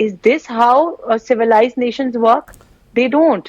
is this how civilized nations work? They don't.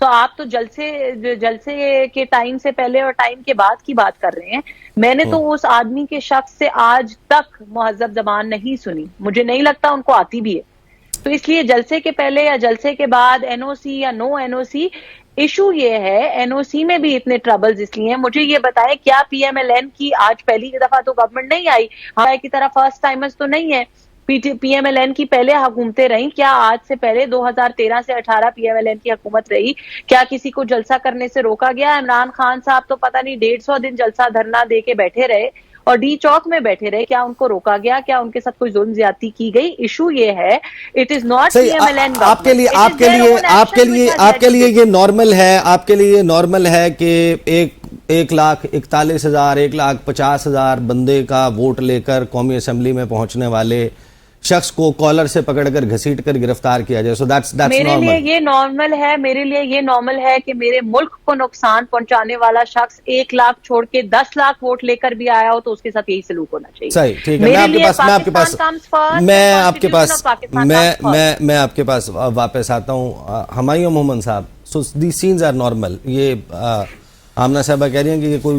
سو آپ تو جلسے کے ٹائم سے پہلے اور ٹائم کے بعد کی بات کر رہے ہیں. میں نے تو اس آدمی کے شخص سے آج تک مہذب زبان نہیں سنی, مجھے نہیں لگتا ان کو آتی بھی ہے. تو اس لیے جلسے کے پہلے یا جلسے کے بعد این او سی یا نو این او سی, ایشو یہ ہے این او سی میں بھی اتنے ٹربلز اس لیے ہیں. مجھے یہ بتائیں کیا پی ایم ایل این کی آج پہلی دفعہ تو گورنمنٹ نہیں آئی, ہمارے کی طرح فرسٹ ٹائمرز تو نہیں ہے. پی ایم ایل این کی پہلے حکومتیں رہیں, کیا آج سے پہلے 2013 سے 18 پی ایم ایل این کی حکومت رہی, کیا کسی کو جلسہ کرنے سے روکا گیا؟ عمران خان صاحب تو پتہ نہیں 150 دن جلسہ دھرنا دے کے بیٹھے رہے اور ڈی چوک میں بیٹھے رہے, کیا ان کو روکا گیا؟ کیا ان کے ساتھ کوئی ظلم زیادتی کی گئی؟ ایشو یہ ہے it is not P M L N. آپ کے لیے یہ نارمل ہے, آپ کے لیے یہ نارمل ہے کہ 1,41,000 1,50,000 بندے کا ووٹ لے کر قومی اسمبلی میں پہنچنے والے شخص کو کالر سے پکڑ کر گھسیٹ کر گرفتار کیا جائے؟ سو دیٹس میرے نارمل. لیے یہ نارمل ہے, میرے لیے یہ نارمل ہے کہ میرے ملک کو نقصان پہنچانے والا شخص 1 لاکھ چھوڑ کے 10 لاکھ ووٹ لے کر بھی آیا ہو تو اس کے ساتھ یہی سلوک ہونا چاہیے. صحیح, ٹھیک ہے, میں آپ کے پاس واپس آتا ہوں. ہمایوں محمد صاحب, سو دی سینز آر نارمل. یہ آمنہ صاحبہ کہہ رہی ہیں کہ یہ کوئی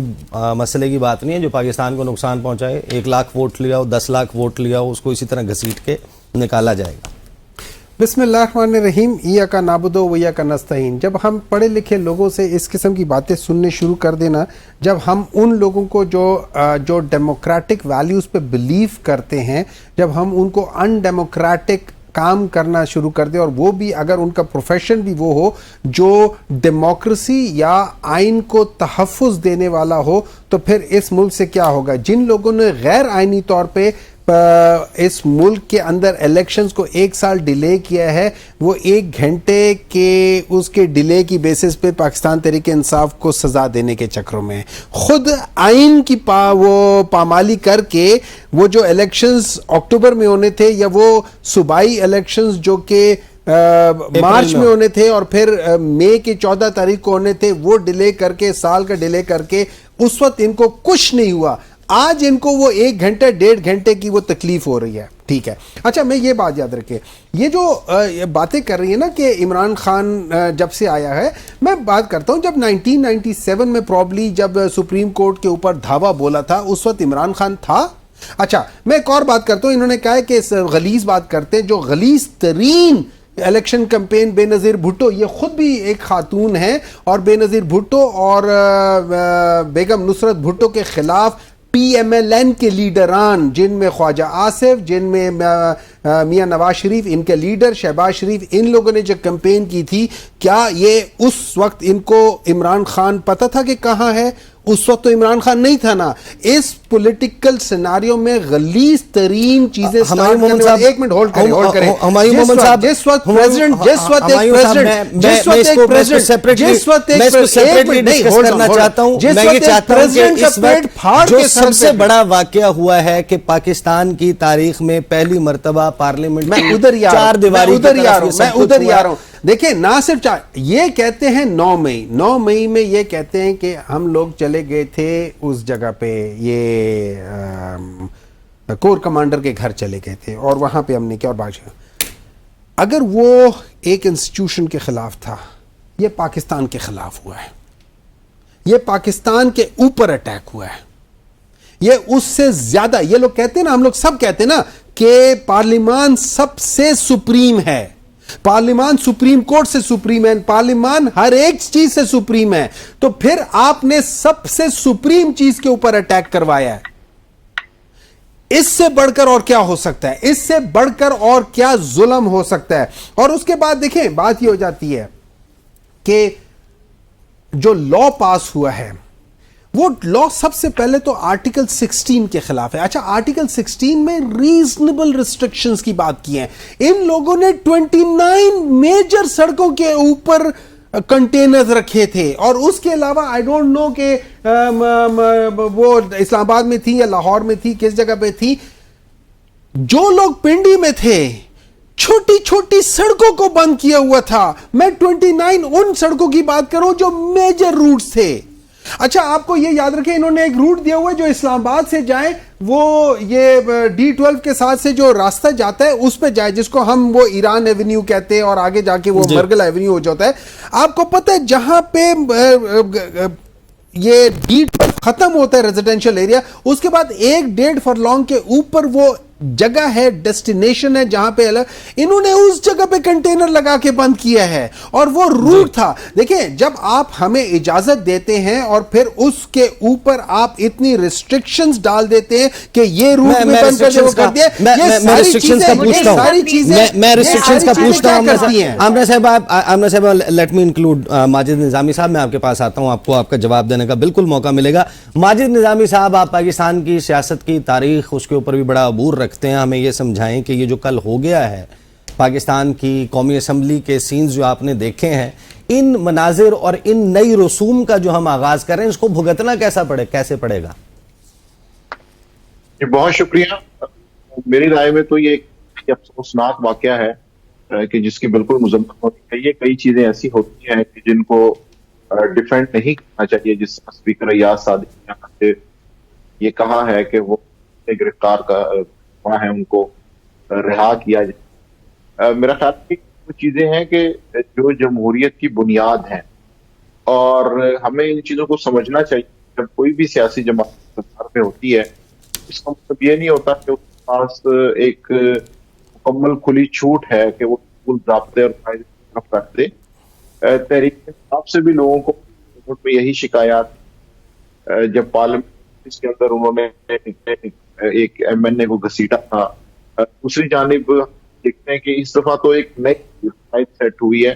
مسئلے کی بات نہیں ہے جو پاکستان کو نقصان پہنچائے. 1 لاکھ ووٹ لیا ہو, 10 لاکھ ووٹ لیا ہو, اس کو اسی طرح گھسیٹ کے نکالا جائے گا. بسم اللہ الرحمن الرحیم. ایاک نعبد و ایاک نستعین. جب ہم پڑھے لکھے لوگوں سے اس قسم کی باتیں سننے شروع کر دینا, جب ہم ان لوگوں کو جو ڈیموکریٹک ویلیوز پہ بلیو کرتے ہیں, جب ہم ان کو ان ڈیموکریٹک کام کرنا شروع کر دیں, اور وہ بھی اگر ان کا پروفیشن بھی وہ ہو جو ڈیموکریسی یا آئین کو تحفظ دینے والا ہو, تو پھر اس ملک سے کیا ہوگا؟ جن لوگوں نے غیر آئینی طور پہ اس ملک کے اندر الیکشنز کو 1 سال ڈیلے کیا ہے, وہ 1 گھنٹے کے اس کے ڈیلے کی بیسس پہ پاکستان تحریک انصاف کو سزا دینے کے چکروں میں خود آئین کی وہ پامالی کر کے وہ جو الیکشنز اکتوبر میں ہونے تھے, یا وہ صوبائی الیکشنز جو کہ مارچ میں ہونے تھے اور پھر مئی کی 14 تاریخ کو ہونے تھے, وہ ڈیلے کر کے, سال کا ڈیلے کر کے, اس وقت ان کو کچھ نہیں ہوا. آج ان کو وہ 1 گھنٹے 1.5 گھنٹے کی وہ تکلیف ہو رہی ہے. ٹھیک ہے, اچھا میں یہ بات یاد رکھے, یہ جو باتیں کر رہی ہیں نا کہ عمران خان جب سے آیا ہے, میں بات کرتا ہوں جب 1997 میں پرابلی جب سپریم کورٹ کے اوپر دھاوا بولا تھا, اس وقت عمران خان تھا. اچھا میں ایک اور بات کرتا ہوں, انہوں نے کہا ہے کہ غلیظ بات کرتے ہیں, جو غلیظ ترین الیکشن کمپین بے نظیر بھٹو, یہ خود بھی ایک خاتون ہیں, اور بے نظیر بھٹو اور بیگم نصرت بھٹو کے خلاف پی ایم ایل این کے لیڈران, جن میں خواجہ آصف, جن میں میاں نواز شریف ان کے لیڈر, شہباز شریف, ان لوگوں نے جو کمپین کی تھی, کیا یہ اس وقت ان کو عمران خان پتہ تھا کہ کہاں ہے؟ اس وقت تو عمران خان نہیں تھا نا. اس پولیٹیکل سیناریو میں غلیظ ترین چیزیں ایک منٹ ہولڈ کریں. جس وقت جو سب سے بڑا واقعہ ہوا ہے کہ پاکستان کی تاریخ میں پہلی مرتبہ پارلیمنٹ میں چار دیواری دیکھیں, نہ صرف یہ کہتے ہیں 9 مئی میں یہ کہتے ہیں کہ ہم لوگ چلے گئے تھے اس جگہ پہ, یہ کور کمانڈر کے گھر چلے گئے تھے, اور وہاں پہ ہم نے کیا اور بات. اگر وہ ایک انسٹیٹیوشن کے خلاف تھا, یہ پاکستان کے خلاف ہوا ہے, یہ پاکستان کے اوپر اٹیک ہوا ہے, یہ اس سے زیادہ. یہ لوگ کہتے ہیں نا, ہم لوگ سب کہتے ہیں نا کہ پارلیمان سب سے سپریم ہے, پارلیمان سپریم کورٹ سے سپریم ہے, پارلیمان ہر ایک چیز سے سپریم ہے, تو پھر آپ نے سب سے سپریم چیز کے اوپر اٹیک کروایا ہے. اس سے بڑھ کر اور کیا ہو سکتا ہے؟ اس سے بڑھ کر اور کیا ظلم ہو سکتا ہے؟ اور اس کے بعد دیکھیں بات یہ ہو جاتی ہے کہ جو لا پاس ہوا ہے, وہ لا سب سے پہلے تو آرٹیکل 16 کے خلاف ہے. اچھا, آرٹیکل 16 میں ریزنیبل ریسٹرکشنز کی بات کی ہے. ان لوگوں نے 29 میجر سڑکوں کے اوپر کنٹینرز رکھے تھے, اور اس کے علاوہ آئی ڈونٹ نو کہ وہ اسلام آباد میں تھی یا لاہور میں تھی, کس جگہ پہ تھی, جو لوگ پنڈی میں تھے چھوٹی چھوٹی سڑکوں کو بند کیا ہوا تھا. میں 29 ان سڑکوں کی بات کروں جو میجر روٹس تھے. اچھا, آپ کو یہ یاد رکھیں, انہوں نے ایک روٹ دیا ہوا ہے جو اسلام آباد سے جائیں وہ یہ D12 کے ساتھ سے جو راستہ جاتا ہے اس پہ جائے، جس کو ہم وہ ایران ایونیو کہتے ہیں، اور آگے جا کے وہ مرگل ایونیو ہو جاتا ہے. آپ کو پتہ ہے جہاں پہ یہ D12 ختم ہوتا ہے ریزیڈینشل ایریا، اس کے بعد 1.5 فرلانگ کے اوپر وہ جگہ ہے، ڈیسٹینیشن ہے جہاں پہ انہوں نے اس جگہ پہ کنٹینر لگا کے بند کیا ہے، اور وہ روٹ تھا. دیکھیں جب آپ ہمیں اجازت دیتے ہیں اور پھر اس کے اوپر آپ اتنی ریسٹرکشنز ڈال دیتے ہیں کہ یہ روٹ میں بند کر دیا، وہ کر دیا، یہ ساری چیزیں میں ریسٹرکشنز کا پوچھتا ہوں. آمنہ صاحب لیٹ می انکلوڈ ماجد نظامی صاحب. میں آپ کے پاس آتا ہوں، آپ کو آپ کا جواب دینے کا بالکل موقع ملے گا. ماجد نظامی صاحب، آپ پاکستان کی سیاست کی تاریخ، اس کے اوپر بھی بڑا عبور رکھتے ہیں. ہمیں یہ سمجھائیں کہ یہ جو کل ہو گیا ہے پاکستان کی قومی اسمبلی کے سینز جو آپ نے دیکھے ہیں، ان مناظر اور ان نئی رسوم کا جو ہم آغاز کریں، اس کو بھگتنا کیسے پڑے گا؟ بہت شکریہ. میری رائے میں تو یہ ایک افسوسناک واقعہ ہے کہ جس کی بالکل مذمت ہونی چاہیے. کئی چیزیں ایسی ہوتی ہیں کہ جن کو ڈیفینڈ نہیں کرنا چاہیے. جس اسپیکر ایاز صادق نے یہ کہا ہے کہ وہ گرفتار ہوا ہے، ان کو رہا کیا جائے. میرا خیال ہے کہ وہ چیزیں ہیں کہ جو جمہوریت کی بنیاد ہیں، اور ہمیں ان چیزوں کو سمجھنا چاہیے. جب کوئی بھی سیاسی جماعت سرکار پہ ہوتی ہے، اس کا مطلب یہ نہیں ہوتا کہ اس کے پاس ایک مکمل کھلی چھوٹ ہے کہ وہ کل ضابطے اور قاعدے کی طرف رکھ دے. تحریک انصاف سے بھی لوگوں کو یہی شکایات، جب پارلیمنٹ اس کے اندر انہوں نے ایک ایم این اے کو گھسیٹا تھا. دوسری جانب دیکھتے ہیں کہ اس دفعہ تو ایک نئی سیٹ ہوئی ہے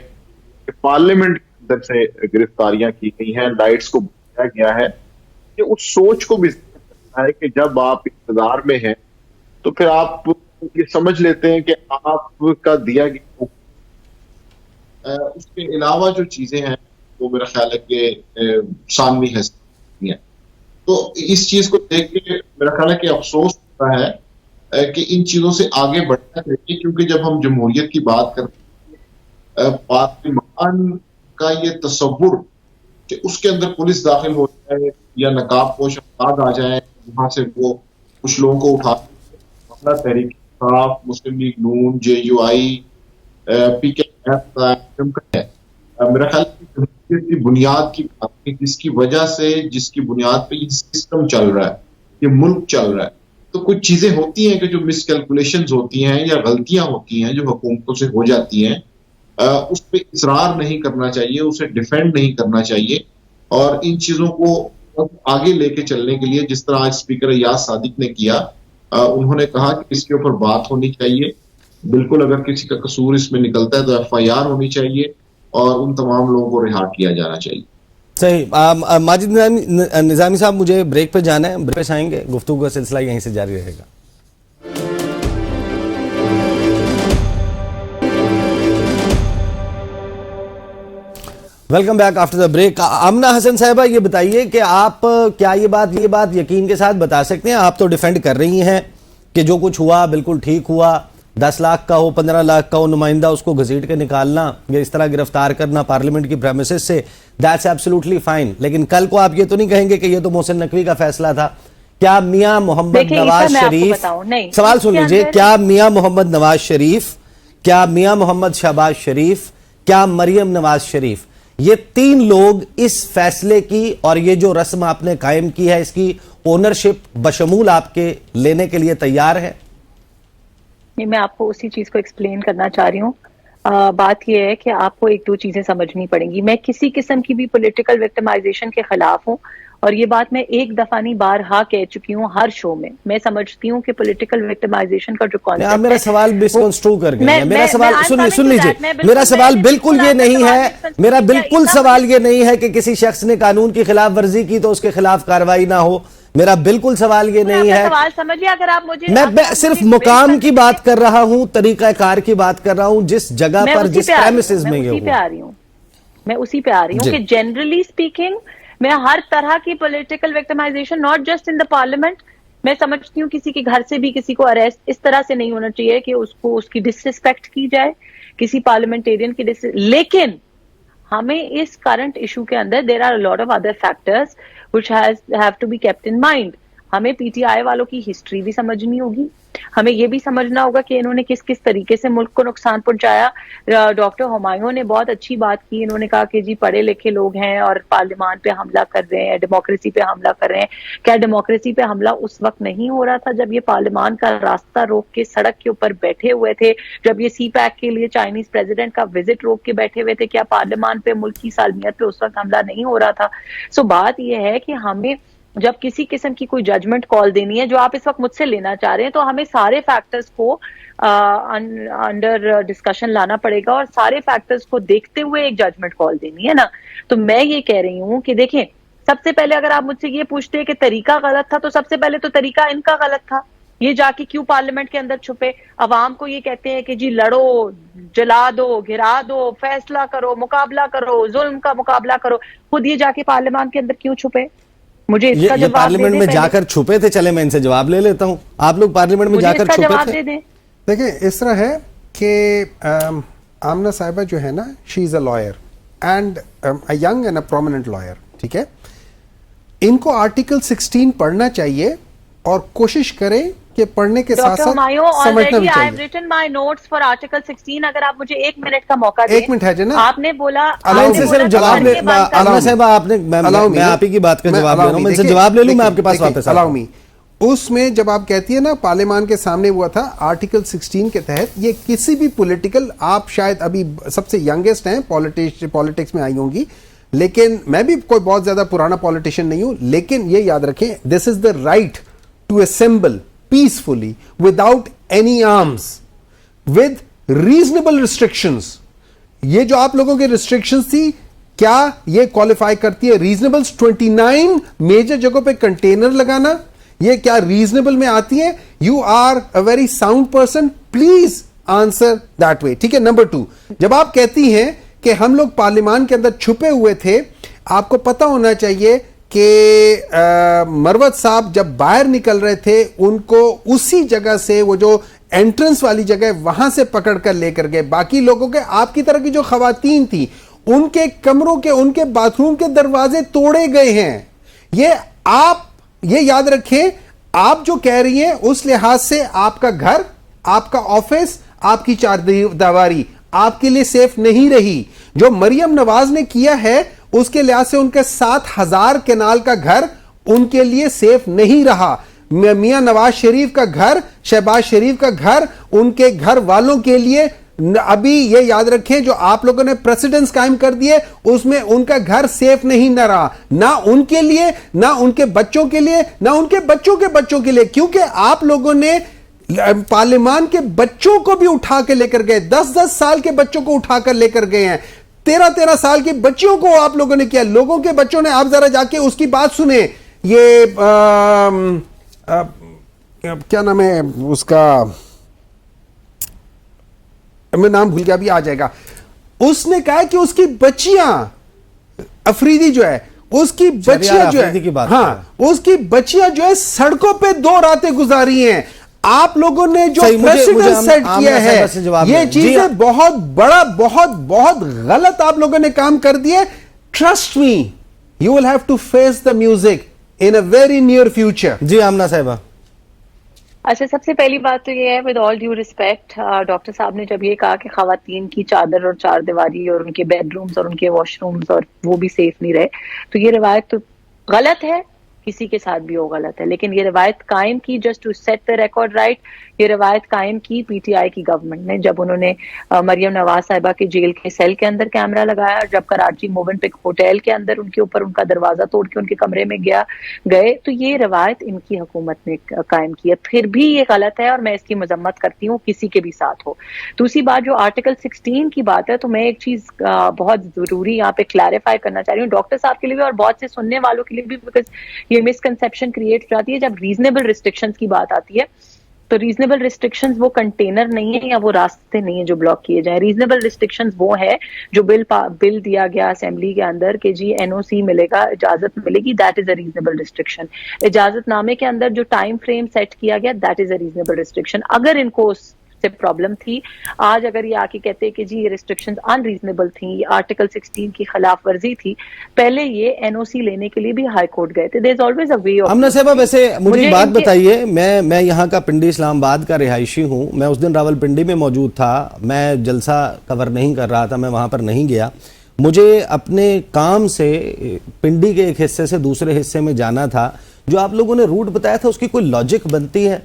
کہ پارلیمنٹ کے اندر سے گرفتاریاں کی گئی ہیں، لائٹس کو بچایا گیا ہے. یہ اس سوچ کو بھی ہے کہ جب آپ اقتدار میں ہیں تو پھر آپ یہ سمجھ لیتے ہیں کہ آپ کا دیا گیا. اس کے علاوہ جو چیزیں ہیں وہ میرا خیال ہے کہ ثانوی ہیں. تو اس چیز کو دیکھ کے میرا خیال ہے کہ افسوس ہوتا ہے کہ ان چیزوں سے آگے بڑھنا چاہیے. کیونکہ جب ہم جمہوریت کی بات کرتے ہیں، پارلیمان کا یہ تصور کہ اس کے اندر پولیس داخل ہو جائے یا نقاب پوش افراد آ جائیں، وہاں سے وہ کچھ لوگوں کو اٹھا، تحریک انصاف، مسلم لیگ نون، JUI، PKF ہے. میرا خیال ہے کی بنیاد کی بات، جس کی وجہ سے، جس کی بنیاد پہ یہ سسٹم چل رہا ہے، یہ ملک چل رہا ہے. تو کچھ چیزیں ہوتی ہیں کہ جو مس کیلکولیشنز ہوتی ہیں یا غلطیاں ہوتی ہیں جو حکومتوں سے ہو جاتی ہیں، اس پہ اصرار نہیں کرنا چاہیے، اسے ڈیفینڈ نہیں کرنا چاہیے. اور ان چیزوں کو آگے لے کے چلنے کے لیے جس طرح آج اسپیکر ایاز صادق نے کیا، انہوں نے کہا کہ اس کے اوپر بات ہونی چاہیے. بالکل اگر کسی کا قصور اس میں نکلتا ہے تو FIR ہونی چاہیے اور ان تمام لوگوں کو رہا کیا جانا چاہیے. صحیح. ماجد نظامی صاحب، مجھے بریک پہ جانا ہے، بریک پہ آئیں گے، گفتگو کا سلسلہ یہیں سے جاری رہے گا. Welcome back after the break. Amna Hassan صاحبہ، یہ بتائیے کہ آپ کیا یہ بات یقین کے ساتھ بتا سکتے ہیں؟ آپ تو ڈیفینڈ کر رہی ہیں کہ جو کچھ ہوا بالکل ٹھیک ہوا. 10 لاکھ کا ہو، 15 لاکھ کا ہو نمائندہ، اس کو گھسیٹ کے نکالنا یا اس طرح گرفتار کرنا پارلیمنٹ کی پریمیسز سے، دیٹس ایبسولوٹلی فائن. لیکن کل کو آپ یہ تو نہیں کہیں گے کہ یہ تو محسن نقوی کا فیصلہ تھا. کیا میاں محمد نواز شریف، سوال سن لیجئے، کیا میاں محمد نواز شریف، کیا میاں محمد شہباز شریف، کیا مریم نواز شریف، یہ 3 لوگ اس فیصلے کی اور یہ جو رسم آپ نے قائم کی ہے اس کی اونرشپ بشمول آپ کے لینے کے لیے تیار ہے؟ میں آپ کو اسی چیز کو ایکسپلین کرنا چاہ رہی ہوں. بات یہ ہے کہ آپ کو 1-2 چیزیں سمجھنی پڑیں گی. میں کسی قسم کی بھی پولیٹیکل وکٹمائزیشن کے خلاف ہوں، اور یہ بات میں ایک دفعہ نہیں بارہا کہہ چکی ہوں ہر شو میں. میں سمجھتی ہوں کہ پولیٹیکل وکٹمائزیشن کا جو کانسیپٹ ہے، میرا سوال مسکنسٹرو کر گئے ہیں. میرا سوال سن لیجئے، میرا سوال بالکل یہ نہیں ہے، میرا بالکل سوال یہ نہیں ہے کہ کسی شخص نے قانون کی خلاف ورزی کی تو اس کے خلاف کارروائی نہ ہو. میرا بالکل سوال یہ نہیں ہے. میں صرف مقام کی بات کر رہا ہوں، طریقہ کار کی بات کر رہا ہوں، جس جگہ پر، جس پریمیسز میں یہ ہو. میں اسی پہ آ رہی ہوں کہ جنرلی سپیکنگ میں ہر طرح کی political victimization, not just in the parliament, میں سمجھتی ہوں کسی کے گھر سے بھی کسی کو اریسٹ اس طرح سے نہیں ہونا چاہیے کہ اس کو اس کی ڈسریسپیکٹ کی جائے، کسی پارلیمنٹیرین کی لیکن ہمیں اس کرنٹ ایشو کے اندر there are a lot of other factors which have to be kept in mind. ہمیں پی ٹی آئی والوں کی ہسٹری بھی سمجھنی ہوگی, ہمیں یہ بھی سمجھنا ہوگا کہ انہوں نے کس کس طریقے سے ملک کو نقصان پہنچایا. ڈاکٹر ہمایوں نے بہت اچھی بات کی, انہوں نے کہا کہ جی پڑھے لکھے لوگ ہیں اور پارلیمان پہ حملہ کر رہے ہیں, ڈیموکریسی پہ حملہ کر رہے ہیں. کیا ڈیموکریسی پہ حملہ اس وقت نہیں ہو رہا تھا جب یہ پارلیمان کا راستہ روک کے سڑک کے اوپر بیٹھے ہوئے تھے, جب یہ سی پیک کے لیے چائنیز پریزیڈنٹ کا وزٹ روک کے بیٹھے ہوئے تھے؟ کیا پارلیمان پہ ملک کی سالمیت پہ اس وقت حملہ نہیں ہو رہا تھا؟ سو بات یہ ہے کہ ہمیں جب کسی قسم کی کوئی ججمنٹ کال دینی ہے, جو آپ اس وقت مجھ سے لینا چاہ رہے ہیں, تو ہمیں سارے فیکٹرز کو انڈر ڈسکشن لانا پڑے گا اور سارے فیکٹرز کو دیکھتے ہوئے ایک ججمنٹ کال دینی ہے نا. تو میں یہ کہہ رہی ہوں کہ دیکھیں, سب سے پہلے اگر آپ مجھ سے یہ پوچھتے کہ طریقہ غلط تھا, تو سب سے پہلے تو طریقہ ان کا غلط تھا. یہ جا کے کیوں پارلیمنٹ کے اندر چھپے, عوام کو یہ کہتے ہیں کہ جی لڑو, جلا دو, گرا دو, فیصلہ کرو, مقابلہ کرو, ظلم کا مقابلہ کرو, خود یہ جا کے پارلیمان کے اندر کیوں چھپے؟ مجھے اس کا یہ جواب پارلیمنٹ میں جا کر چھپے تھے. چلے میں ان سے جواب لے لیتا ہوں. آپ لوگ پارلیمنٹ میں جا کر چھپے جواب تھے؟ دے دیں. دیکھیں اس طرح ہے کہ آمنہ صاحبہ جو ہے نا, she is a lawyer and a young and a prominent lawyer, ٹھیک ہے. ان کو آرٹیکل 16 پڑھنا چاہیے اور کوشش کریں کہ پڑھنے کے ساتھ ساتھ سمجھنا بھی چاہیے. written my notes for article 16. اگر آپ مجھے 1 منٹ کا موقع دیں. 1 منٹ ہے جناب. آپ نے بولا صرف جواب لے, علامہ صاحب آپ نے, میں آپ ہی کی بات کا جواب لے رہا ہوں, میں ان سے جواب لے لوں, میں آپ کے پاس واپس allow me. اس میں جب آپ کہتی ہے نا پارلیمان کے سامنے ہوا تھا آرٹیکل 16 کے تحت, یہ کسی بھی پولیٹیکل, آپ شاید ابھی سب سے ینگسٹ ہیں, پالیٹکس میں آئی ہوں گی, لیکن میں بھی کوئی بہت زیادہ پرانا پالیٹیشین نہیں ہوں, لیکن یہ یاد رکھیں this is the right to assemble peacefully without any arms with reasonable restrictions. یہ جو آپ لوگوں کے ریسٹرکشنز تھی, کیا یہ کوالیفائی کرتی ہے ریزنیبل؟ 29 میجر جگہوں پہ کنٹینر لگانا, یہ کیا ریزنیبل میں آتی ہے؟ You are a very sound person, please answer that way, ٹھیک ہے. نمبر 2, جب آپ کہتی ہیں کہ ہم لوگ پارلیمان کے اندر چھپے ہوئے تھے, آپ کو پتا ہونا چاہیے کہ مروت صاحب جب باہر نکل رہے تھے, ان کو اسی جگہ سے, وہ جو انٹرنس والی جگہ ہے وہاں سے پکڑ کر لے کر گئے. باقی لوگوں کے, آپ کی طرح کی جو خواتین تھی, ان کے کمروں کے, ان کے باتھ روم کے دروازے توڑے گئے ہیں. یہ آپ یہ یاد رکھیں, آپ جو کہہ رہی ہیں اس لحاظ سے آپ کا گھر, آپ کا آفس, آپ کی چاردیواری آپ کے لیے سیف نہیں رہی. جو مریم نواز نے کیا ہے اس کے لحاظ سے ان کے 7,000 کنال کا گھر ان کے لیے سیف نہیں رہا. میاں نواز شریف کا گھر, شہباز شریف کا گھر, ان کے گھر والوں کے لیے ابھی یہ یاد رکھیں جو آپ لوگوں نے پریسیڈنس قائم کر دیے اس میں ان کا گھر سیف نہیں نہ رہا, نہ ان کے لیے, نہ ان کے بچوں کے لیے, نہ ان کے بچوں کے بچوں کے لیے, کیونکہ آپ لوگوں نے پارلیمان کے بچوں کو بھی اٹھا کے لے کر گئے, 10-10 سال کے بچوں کو اٹھا کر لے کر گئے ہیں, 13-13 سال کی بچیوں کو آپ لوگوں نے کیا. لوگوں کے بچوں نے, آپ ذرا جا کے اس کی بات سنیں, یہ کیا نام ہے اس کا, میں نام بھول گیا, ابھی آ جائے گا. اس نے کہا کہ اس کی بچیاں, افریدی جو ہے, اس کی بچیاں جو ہے, ہاں اس کی بچیاں جو ہے سڑکوں پہ 2 راتیں گزاری ہیں. آپ لوگوں نے جو پریسیڈنٹ سیٹ کیا ہے, یہ چیزیں بہت بڑا, بہت بہت غلط آپ لوگوں نے کام کر دیے. Trust me, you will have to face the music in a very near future. جی آمنہ صاحبہ. اچھا, سب سے پہلی بات تو یہ ہے, with all due respect, doctor صاحب نے جب یہ کہا کہ خواتین کی چادر اور چار دیواری اور ان کے بیڈ رومز اور ان کے واش رومز اور وہ بھی سیف نہیں رہے, تو یہ روایت تو غلط ہے, کسی کے ساتھ بھی وہ غلط ہے, لیکن یہ روایت قائم کی just to set the record right. یہ روایت قائم کی پی ٹی آئی کی گورنمنٹ نے, جب انہوں نے مریم نواز صاحبہ کے جیل کے سیل کے اندر کیمرہ لگایا, جب کراچی موون پک ہوٹل کے اندر ان کے اوپر ان کا دروازہ توڑ کے ان کے کمرے میں گئے, تو یہ روایت ان کی حکومت نے قائم کی ہے. پھر بھی یہ غلط ہے اور میں اس کی مذمت کرتی ہوں, کسی کے بھی ساتھ ہو. دوسری بات جو آرٹیکل 16 کی بات ہے, تو میں ایک چیز بہت ضروری یہاں پہ کلیریفائی کرنا چاہ رہی ہوں ڈاکٹر صاحب کے لیے بھی اور بہت سے سننے والوں کے لیے بھی, بیکاز یہ مسکنسیپشن کریٹ ہو جاتی ہے. جب ریزنیبل ریسٹرکشنز کی بات آتی ہے, تو ریزنیبل ریسٹرکشنز وہ کنٹینر نہیں ہے یا وہ راستے نہیں ہیں جو بلاک کیے جائیں. ریزنیبل ریسٹرکشنز وہ ہے جو بل دیا گیا اسمبلی کے اندر کہ جی این او سی ملے گا, اجازت ملے گی, that is a reasonable restriction. اجازت نامے کے اندر جو ٹائم فریم سیٹ کیا گیا, that is a reasonable restriction. اگر ان کو اس سے پرابلم تھی. آج اگر یہ آ کے کہتے کہ جی یہ ریسٹرکشنز انریزنیبل تھیں, یہ آرٹیکل 16 کی خلاف ورزی تھی, پہلے یہ این او سی لینے کے لیے بھی ہائی کورٹ گئے تھے. دیر is always a way of. امنا صاحبہ ویسے مجھے ایک بات بتائیے, میں یہاں کا پنڈی اسلام آباد کا رہائشی ہوں, میں اس دن راول پنڈی میں موجود تھا, میں جلسہ کور نہیں کر رہا تھا, میں وہاں پر نہیں گیا. مجھے اپنے کام سے پنڈی کے ایک حصے سے دوسرے حصے میں جانا تھا. جو آپ لوگوں نے روٹ بتایا تھا اس کی کوئی لاجک بنتی ہے؟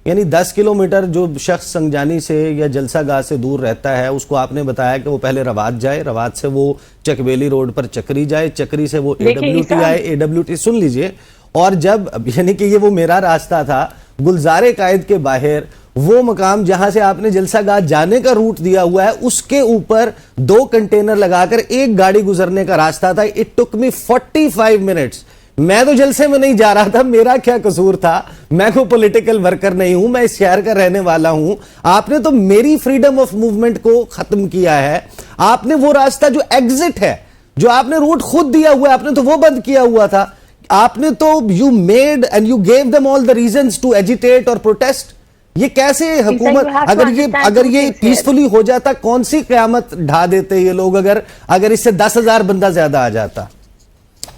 یعنی 10 کلومیٹر جو شخص سنگجانی سے یا جلسہ گاہ سے دور رہتا ہے اس کو آپ نے بتایا کہ وہ پہلے روات جائے, روات سے وہ چکویلی روڈ پر چکری جائے, چکری سے وہ اے ڈبلیو ٹی آئے, اے ڈبلیو ٹی سن لیجئے, اور جب یعنی کہ یہ وہ میرا راستہ تھا گلزار قائد کے باہر, وہ مقام جہاں سے آپ نے جلسہ گاہ جانے کا روٹ دیا ہوا ہے اس کے اوپر 2 کنٹینر لگا کر ایک گاڑی گزرنے کا راستہ تھا. It took me 45 minutes. میں تو جلسے میں نہیں جا رہا تھا, میرا کیا قصور تھا, میں کوئی پولیٹیکل ورکر نہیں ہوں, میں اس شہر کا رہنے والا ہوں. آپ نے تو میری فریڈم آف موومنٹ کو ختم کیا ہے. آپ نے وہ راستہ جو ایگزٹ ہے, جو آپ نے روٹ خود دیا ہوا ہے, آپ نے تو وہ بند کیا ہوا تھا. آپ نے تو you made and you gave them all the reasons to agitate اور پروٹیسٹ. یہ کیسے حکومت, اگر یہ پیسفلی ہو جاتا, کون سی قیامت ڈھا دیتے یہ لوگ اگر اس سے 10,000 بندہ زیادہ آ جاتا؟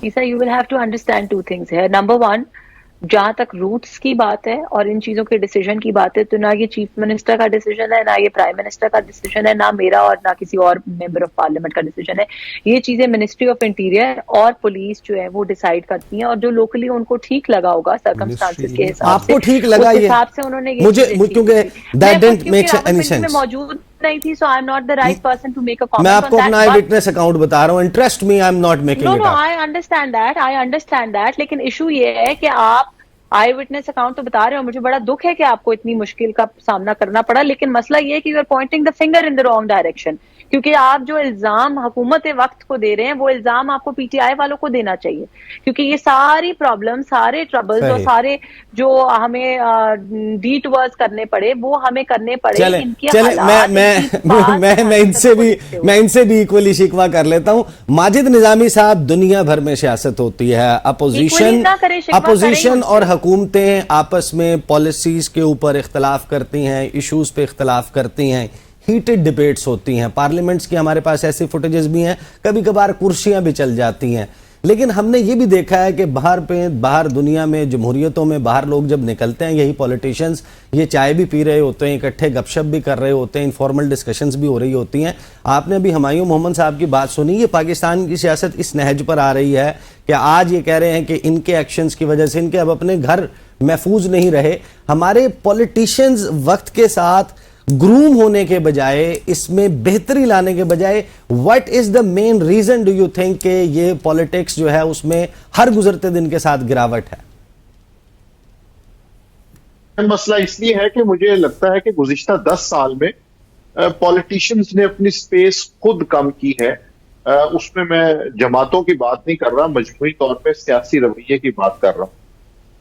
Isa, you will have to understand 2 things here. Number 1, جہاں تک روٹس کی بات ہے اور ان چیزوں کے ڈیسیجن کی بات ہے, تو نہ یہ چیف منسٹر کا ڈیسیجن ہے, نہ یہ پرائم منسٹر کا ڈیسیجن ہے, نہ میرا اور نہ کسی اور ممبر آف پارلیمنٹ کا ڈیسیجن ہے. یہ چیزیں منسٹری آف انٹیریئر اور پولیس جو ہے وہ ڈیسائیڈ کرتی ہیں, اور جو لوکلی ان کو ٹھیک لگا ہوگا سرکمسٹانسز کے حساب سے, آپ کو ٹھیک لگا, اس حساب سے انہوں نے مجھے کیونکہ that didn't make any sense. میں موجود نہیں تھی, so I'm not the right person to make a comment. میں آپ کو اپنا آئی وٹنس اکاؤنٹ بتا رہا ہوں, interest me, I am not making it up. I understand that, لیکن ایشو یہ ہے کہ آپ آئی وٹنس اکاؤنٹ تو بتا رہے ہو, مجھے بڑا دکھ ہے کہ آپ کو اتنی مشکل کا سامنا کرنا پڑا, لیکن مسئلہ یہ ہے کہ you are pointing the finger in the wrong direction, کیونکہ آپ جو الزام حکومت وقت کو دے رہے ہیں وہ الزام آپ کو پی ٹی آئی والوں کو دینا چاہیے, کیونکہ یہ ساری پرابلم, سارے ٹربلز اور سارے جو ہمیں ڈیٹورز کرنے پڑے وہ ہمیں کرنے پڑے. میں ان سے بھی ایکولی شکوہ کر لیتا ہوں. ماجد نظامی صاحب, دنیا بھر میں سیاست ہوتی ہے, اپوزیشن اور حکومتیں آپس میں پالیسیز کے اوپر اختلاف کرتی ہیں, ایشوز پہ اختلاف کرتی ہیں, ہیٹڈ ڈیبیٹس ہوتی ہیں. پارلیمنٹس کی ہمارے پاس ایسی فوٹیجز بھی ہیں, کبھی کبھار کرسیاں بھی چل جاتی ہیں. لیکن ہم نے یہ بھی دیکھا ہے کہ باہر دنیا میں, جمہوریتوں میں باہر لوگ جب نکلتے ہیں, یہی پولیٹیشنز یہ چائے بھی پی رہے ہوتے ہیں, اکٹھے گپ شپ بھی کر رہے ہوتے ہیں, انفارمل ڈسکشنز بھی ہو رہی ہوتی ہیں. آپ نے ابھی ہمایوں محمد صاحب کی بات سنی, یہ پاکستان کی سیاست اس نہج پر آ رہی ہے کہ آج یہ کہہ رہے ہیں کہ ان کے ایکشنز کی وجہ سے ان کے اب اپنے گھر محفوظ نہیں رہے. ہمارے پولیٹیشنز وقت کے ساتھ گروم ہونے کے بجائے, اس میں بہتری لانے کے بجائے, what is the main reason do you think کہ یہ پولیٹکس جو ہے اس میں ہر گزرتے دن کے ساتھ گراوٹ ہے؟ مسئلہ اس لیے ہے کہ مجھے لگتا ہے کہ گزشتہ 10 سال میں پولیٹیشنز نے اپنی سپیس خود کم کی ہے. اس میں جماعتوں کی بات نہیں کر رہا, مجموعی طور پہ سیاسی رویے کی بات کر رہا ہوں.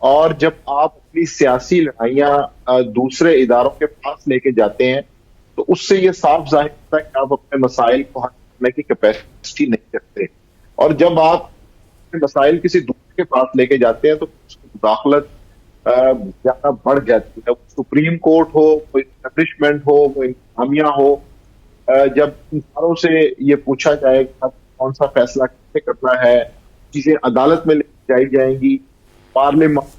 اور جب آپ اپنی سیاسی لڑائیاں دوسرے اداروں کے پاس لے کے جاتے ہیں تو اس سے یہ صاف ظاہر ہوتا ہے کہ آپ اپنے مسائل کو حل کرنے کی کیپیسٹی نہیں رکھتے. اور جب آپ اپنے مسائل کسی دوسرے کے پاس لے کے جاتے ہیں تو اس کی مداخلت زیادہ بڑھ جاتی ہے. سپریم کورٹ ہو, کوئی اسٹیبلشمنٹ ہو, کوئی انتظامیہ ہو, جب انسانوں سے یہ پوچھا جائے کہ کون سا فیصلہ کیسے کرنا ہے, چیزیں عدالت میں لے جائی جائیں گی, پارلیمان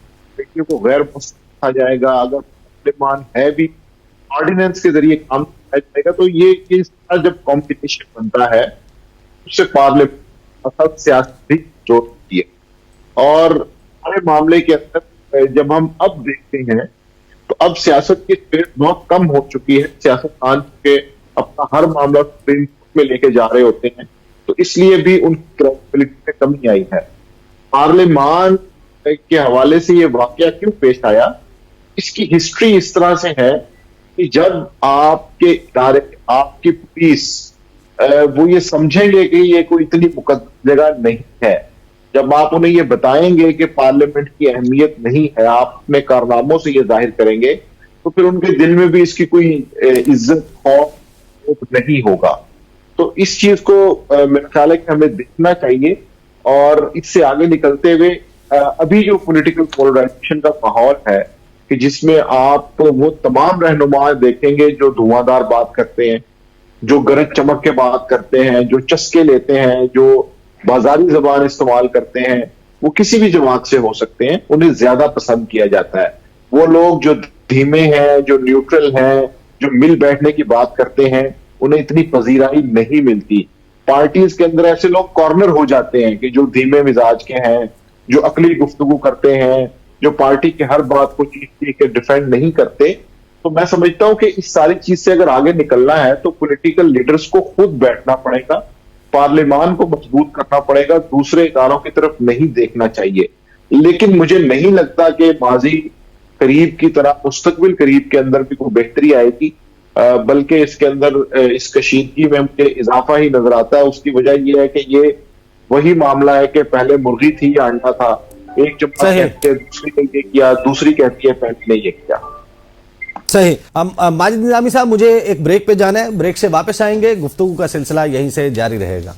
کو غیر مستقل کہا جائے گا, اگر پارلیمان ہے بھی آرڈیننس کے ذریعے کام کیا جائے گا, تو یہ جب کمپٹیشن بنتا ہے اس سے پارلیمان سیاست بھی جوڑ ہوتی ہے. اور ہمارے معاملے کے اندر جب ہم اب دیکھتے ہیں تو اب سیاست کی اسپیس بہت کم ہو چکی ہے. سیاستدان کے اپنا ہر معاملہ سپریم کورٹ میں لے کے جا رہے ہوتے ہیں, تو اس لیے بھی ان کی کریڈیبلٹی میں کمی آئی ہے. پارلیمان کے حوالے سے یہ واقعہ کیوں پیش آیا, اس کی ہسٹری اس طرح سے ہے کہ جب آپ کے ادارے, آپ کی پولیس وہ یہ سمجھیں گے کہ یہ کوئی اتنی مقدس جگہ نہیں ہے, جب آپ انہیں یہ بتائیں گے کہ پارلیمنٹ کی اہمیت نہیں ہے, آپ اپنے کارناموں سے یہ ظاہر کریں گے, تو پھر ان کے دل میں بھی اس کی کوئی عزت خوف نہیں ہوگا. تو اس چیز کو میرا خیال ہے کہ ہمیں دیکھنا چاہیے. اور اس سے آگے نکلتے ہوئے ابھی جو پولیٹیکل پولرائزیشن کا ماحول ہے کہ جس میں آپ وہ تمام رہنما دیکھیں گے جو دھواں بات کرتے ہیں, جو گرج چمک کے بات کرتے ہیں, جو چسکے لیتے ہیں, جو بازاری زبان استعمال کرتے ہیں, وہ کسی بھی جماعت سے ہو سکتے ہیں, انہیں زیادہ پسند کیا جاتا ہے. وہ لوگ جو دھیمے ہیں, جو نیوٹرل ہیں, جو مل بیٹھنے کی بات کرتے ہیں, انہیں اتنی پذیرائی نہیں ملتی. پارٹیز کے اندر ایسے لوگ کارنر ہو جاتے ہیں کہ جو دھیمے مزاج کے ہیں, جو عقلی گفتگو کرتے ہیں, جو پارٹی کے ہر بات کو چیخ کے ڈیفینڈ نہیں کرتے. تو میں سمجھتا ہوں کہ اس ساری چیز سے اگر آگے نکلنا ہے تو پولیٹیکل لیڈرز کو خود بیٹھنا پڑے گا, پارلیمان کو مضبوط کرنا پڑے گا, دوسرے اداروں کی طرف نہیں دیکھنا چاہیے. لیکن مجھے نہیں لگتا کہ ماضی قریب کی طرح مستقبل قریب کے اندر بھی کوئی بہتری آئے گی, بلکہ اس کے اندر اس کشیدگی میں مجھے اضافہ ہی نظر آتا ہے. اس کی وجہ یہ ہے کہ یہ وہی معاملہ ہے کہ پہلے مرغی تھی یا انڈا تھا, ایک جماعت کہتی ہے دوسری نے یہ کیا, دوسری کہتی ہے پہلے نے یہ کیا. صحیح. ماجد نظامی صاحب, مجھے ایک بریک پہ جانا ہے, بریک سے واپس آئیں گے, گفتگو کا سلسلہ یہیں سے جاری رہے گا.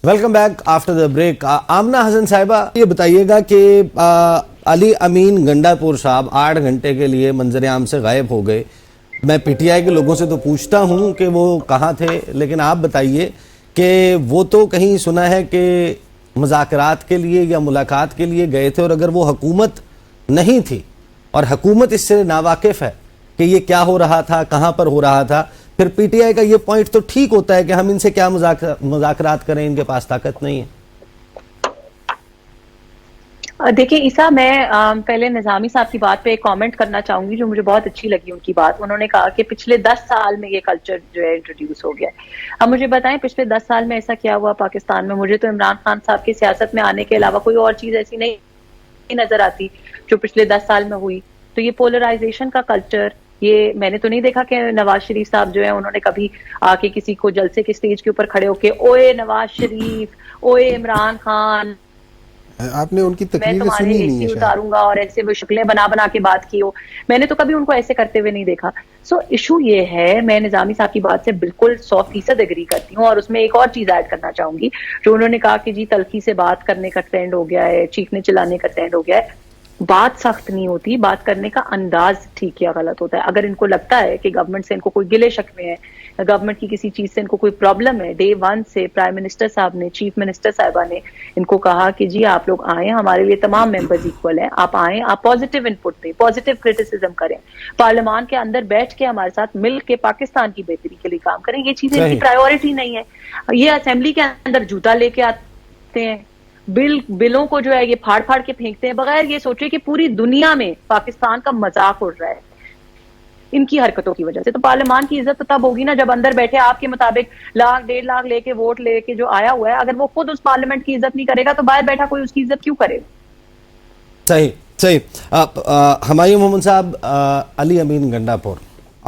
Welcome back after the break. Amna Hassan صاحبہ, یہ بتائیے گا کہ علی امین گنڈا پور صاحب 8 گھنٹے کے لیے منظر عام سے غائب ہو گئے. میں پی ٹی آئی کے لوگوں سے تو پوچھتا ہوں کہ وہ کہاں تھے, لیکن آپ بتائیے کہ وہ تو کہیں سنا ہے کہ مذاکرات کے لیے یا ملاقات کے لیے گئے تھے, اور اگر وہ حکومت نہیں تھی اور حکومت اس سے ناواقف ہے کہ یہ کیا ہو رہا تھا, کہاں پر ہو رہا تھا, پھر پی ٹی آئی کا یہ پوائنٹ تو ٹھیک ہوتا ہے کہ ہم ان سے کیا مذاکرات کریں, ان کے پاس طاقت نہیں ہے. دیکھیں عیسیٰ, میں پہلے نظامی صاحب کی بات پہ ایک کامنٹ کرنا چاہوں گی جو مجھے بہت اچھی لگی ان کی بات. انہوں نے کہا کہ پچھلے 10 سال میں یہ کلچر جو ہے انٹروڈیوس ہو گیا ہے. اب مجھے بتائیں پچھلے 10 سال میں ایسا کیا ہوا پاکستان میں؟ مجھے تو عمران خان صاحب کی سیاست میں آنے کے علاوہ کوئی اور چیز ایسی نہیں نظر آتی جو پچھلے 10 سال میں ہوئی. تو یہ پولرائزیشن کا کلچر, یہ میں نے تو نہیں دیکھا کہ نواز شریف صاحب جو ہیں انہوں نے کبھی آ کے کسی کو جلسے کے سٹیج کے اوپر کھڑے ہو کے اوئے نواز شریف, اوئے عمران خان, آپ نے ان کی میں تقریریں تمہارے سنی اے نہیں سی ہے اتاروں گا, اور ایسے وہ شکلیں بنا کے بات کی ہو. میں نے تو کبھی ان کو ایسے کرتے ہوئے نہیں دیکھا. سو ایشو یہ ہے, میں نظامی صاحب کی بات سے بالکل 100% ایگری کرتی ہوں, اور اس میں ایک اور چیز ایڈ کرنا چاہوں گی جو انہوں نے کہا کہ جی تلخی سے بات کرنے کا ٹرینڈ ہو گیا ہے, چیخنے چلانے کا ٹرینڈ ہو گیا ہے. بات سخت نہیں ہوتی, بات کرنے کا انداز ٹھیک یا غلط ہوتا ہے. اگر ان کو لگتا ہے کہ گورنمنٹ سے ان کو کوئی گلے شکوے ہیں, گورنمنٹ کی کسی چیز سے ان کو کوئی پرابلم ہے, ڈے 1 سے پرائم منسٹر صاحب نے, چیف منسٹر صاحبہ نے ان کو کہا کہ جی آپ لوگ آئیں, ہمارے لیے تمام ممبرز ایکول ہیں, آپ آئیں, آپ پازیٹیو انپٹ دیں, پازیٹیو کرٹیسزم کریں, پارلیمان کے اندر بیٹھ کے ہمارے ساتھ مل کے پاکستان کی بہتری کے لیے کام کریں. یہ چیزیں ان کی پرائیورٹی نہیں ہے. یہ اسمبلی کے اندر جوتا لے کے آتے ہیں, بلوں کو جو ہے یہ پھاڑ کے پھینکتے ہیں بغیر یہ سوچے کہ پوری دنیا میں پاکستان کا مذاق اڑ رہا ہے ان کی حرکتوں کی وجہ سے. تو پارلیمان کی عزت تب ہوگی نا جب اندر بیٹھے آپ کے مطابق 1.5 لاکھ لے کے ووٹ لے کے جو آیا ہوا ہے, اگر وہ خود اس پارلیمنٹ کی عزت نہیں کرے گا تو باہر بیٹھا کوئی اس کی عزت کیوں کرے. صحیح. ہمایوں محمد صاحب, علی امین گنڈا پور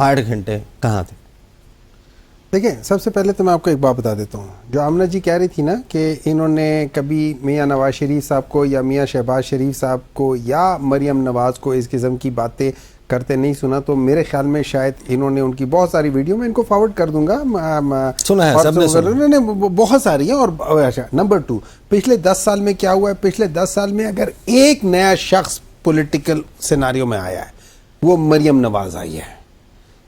8 گھنٹے کہاں تھے؟ دیکھیں, سب سے پہلے تو میں آپ کو ایک بات بتا دیتا ہوں. جو آمنہ جی کہہ رہی تھی نا کہ انہوں نے کبھی میاں نواز شریف صاحب کو یا میاں شہباز شریف صاحب کو یا مریم نواز کو اس قسم کی باتیں کرتے نہیں سنا, تو میرے خیال میں شاید انہوں نے ان کی بہت ساری ویڈیو میں ان کو فارورڈ کر دوں گا, سنا ہے سب نے سنا, بہت ساری ہیں. اور نمبر 2, پچھلے 10 سال میں کیا ہوا ہے؟ پچھلے 10 سال میں اگر ایک نیا شخص پولیٹیکل سیناریو میں آیا ہے وہ مریم نواز آئی ہے.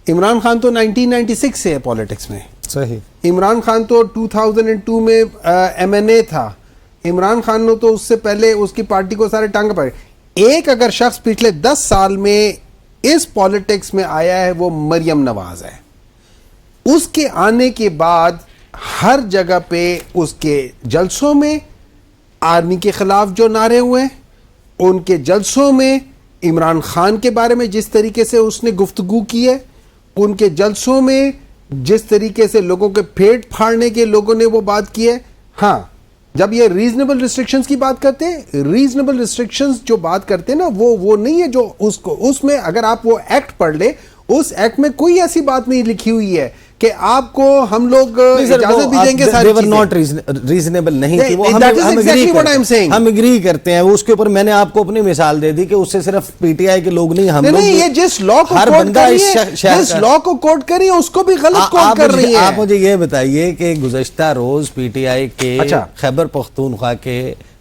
عمران خان تو 1996 سے ہے پالیٹکس میں. صحیح. عمران خان تو 2002 میں MNA تھا. عمران خان نے تو اس سے پہلے اس کی پارٹی کو سارے ٹانگ پڑے. ایک اگر شخص پچھلے 10 سال میں اس پالیٹکس میں آیا ہے وہ مریم نواز ہے. اس کے آنے کے بعد ہر جگہ پہ اس کے جلسوں میں آرمی کے خلاف جو نعرے ہوئے, ان کے جلسوں میں عمران خان کے بارے میں جس طریقے سے اس نے گفتگو کی ہے, ان کے جلسوں میں جس طریقے سے لوگوں کے پیٹ پھاڑنے کے لوگوں نے وہ بات کی ہے. ہاں, جب یہ ریزنیبل ریسٹرکشنز کی بات کرتے ہیں, ریزنیبل ریسٹرکشنز جو بات کرتے ہیں نا وہ نہیں ہے جو اس میں اگر آپ وہ ایکٹ پڑھ لیں, اس ایکٹ میں کوئی ایسی بات نہیں لکھی ہوئی ہے کہ آپ کو ہم لوگ اجازت بھی دیں گے ساری چیزیں. ناٹ ریزنیبل نہیں تھی وہ, ہم اگری کرتے ہیں. اس کے اوپر میں نے آپ کو اپنی مثال دے دی کہ اس سے صرف پی ٹی آئی کے لوگ نہیں, ہم لوگ یہ جس لا کو کوٹ کر رہی ہیں اس کو بھی غلط کوٹ کر رہی ہیں. آپ مجھے یہ بتائیے کہ گزشتہ روز پی ٹی آئی کے خیبر پختونخوا کے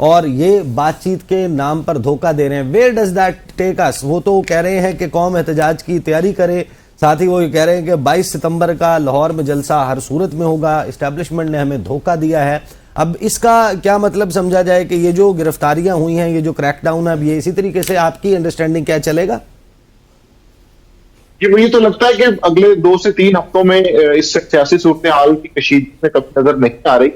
اور یہ بات چیت کے نام پر دھوکہ دے رہے ہیں. ویئر ڈز دیٹ ٹیک اس؟ وہ تو کہہ رہے ہیں کہ قوم احتجاج کی تیاری کرے, ساتھ ہی وہ یہ کہہ رہے ہیں کہ 22 ستمبر کا لاہور میں جلسہ ہر صورت میں ہوگا, اسٹیبلشمنٹ نے ہمیں دھوکہ دیا ہے. اب اس کا کیا مطلب سمجھا جائے کہ یہ جو گرفتاریاں ہوئی ہیں, یہ جو کریک ڈاؤن ہے, اب یہ اسی طریقے سے آپ کی انڈرسٹینڈنگ کیا چلے گا؟ یہ مجھے تو لگتا ہے کہ اگلے 2 سے 3 ہفتوں میں اس سیاسی صورتحال کی کشیدگی میں کبھی نظر نہیں آ رہی.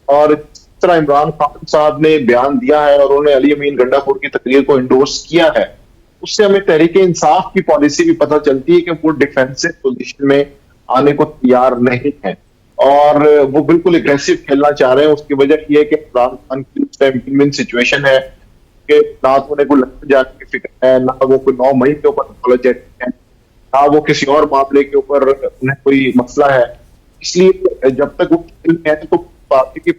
اور جس طرح عمران خان صاحب نے بیان دیا ہے اور انہوں نے علی امین گنڈا پور کی تقریر کو انڈورس کیا ہے, اس سے ہمیں تحریک انصاف کی پالیسی بھی پتہ چلتی ہے کہ وہ ڈیفینسو پوزیشن میں آنے کو تیار نہیں ہے اور وہ بالکل اگریسو کھیلنا چاہ رہے ہیں. اس کی وجہ یہ ہے کہ عمران خان کی اس ٹائم ون سچویشن ہے کہ نہ تو انہیں کوئی لندن جانے کی فکر ہے, نہ وہ کوئی 9 مئی کے اوپر اپولوجیٹک ہے, نہ وہ کسی اور معاملے کے اوپر انہیں کوئی مسئلہ ہے. اس لیے جب تک وہ کھیل میں ہے تو پارٹی کی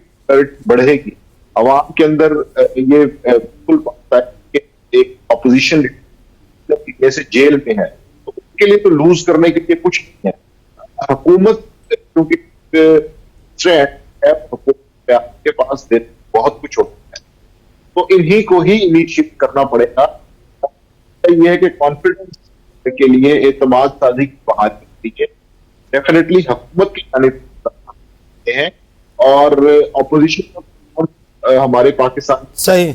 بڑھے گی. عوام کے اندر یہ بالکل بات ہے کہ ایک اپوزیشن جیسے جیل میں ہے تو اس کے لیے تو لوز کرنے کے لیے کچھ نہیں ہے. حکومت کیونکہ کے پاس بہت کچھ ہوتا ہے تو انہی کو ہی انیشیٹ کرنا پڑے گا. یہ ہے کہ کانفیڈنس کے لیے اعتماد سازی کی بحالی کے لیے ڈیفینیٹلی حکومت کی جانب ہیں اور اپوزیشن ہمارے پاکستان صحیح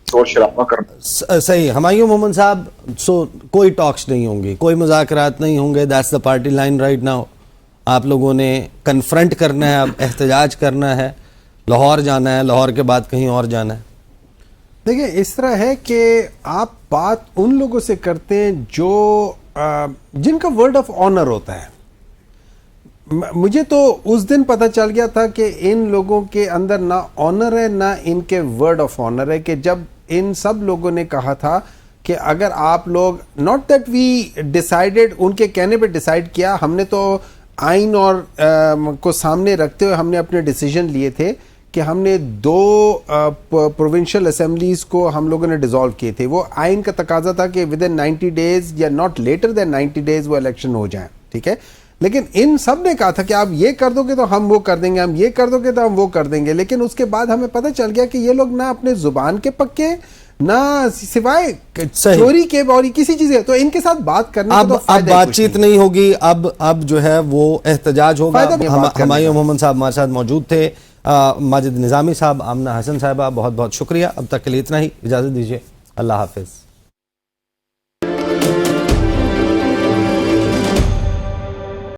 شور شرابہ کرنا. صحیح. ہمایوں محمد صاحب, سو کوئی ٹاکس نہیں ہوں گی, کوئی مذاکرات نہیں ہوں گے, that's the party line right now. آپ لوگوں نے کنفرنٹ کرنا ہے, اب احتجاج کرنا ہے, لاہور جانا ہے, لاہور کے بعد کہیں اور جانا ہے. دیکھیں اس طرح ہے کہ آپ بات ان لوگوں سے کرتے ہیں جو جن کا ورڈ آف آنر ہوتا ہے. مجھے تو اس دن پتہ چل گیا تھا کہ ان لوگوں کے اندر نہ آنر ہے نہ ان کے ورڈ آف آنر ہے, کہ جب ان سب لوگوں نے کہا تھا کہ اگر آپ لوگ ناٹ دیٹ وی ڈیسائیڈڈ, ان کے کہنے پہ ڈیسائیڈ کیا, ہم نے تو آئین اور کو سامنے رکھتے ہوئے ہم نے اپنے ڈیسیجن لیے تھے کہ ہم نے 2 پروونشل اسمبلیز کو ہم لوگوں نے ڈیزالو کیے تھے. وہ آئین کا تقاضا تھا کہ ود ان 90 days یا ناٹ لیٹر دین 90 days وہ الیکشن ہو جائیں, ٹھیک ہے. لیکن ان سب نے کہا تھا کہ آپ یہ کر دو گے تو ہم وہ کر دیں گے, ہم یہ کر دو گے تو ہم وہ کر دیں گے. لیکن اس کے بعد ہمیں پتہ چل گیا کہ یہ لوگ نہ اپنے زبان کے پکے, نہ سوائے چوری کے اور کسی چیز ہے, تو ان کے ساتھ بات کرنے اب بات چیت نہیں ہوگی. اب جو ہے وہ احتجاج ہوگا. ہمایوں محمد صاحب ہمارے ساتھ موجود تھے, ماجد نظامی صاحب, آمنہ حسن صاحبہ, بہت بہت شکریہ. اب تک کے لیے اتنا ہی, اجازت دیجیے, اللہ حافظ.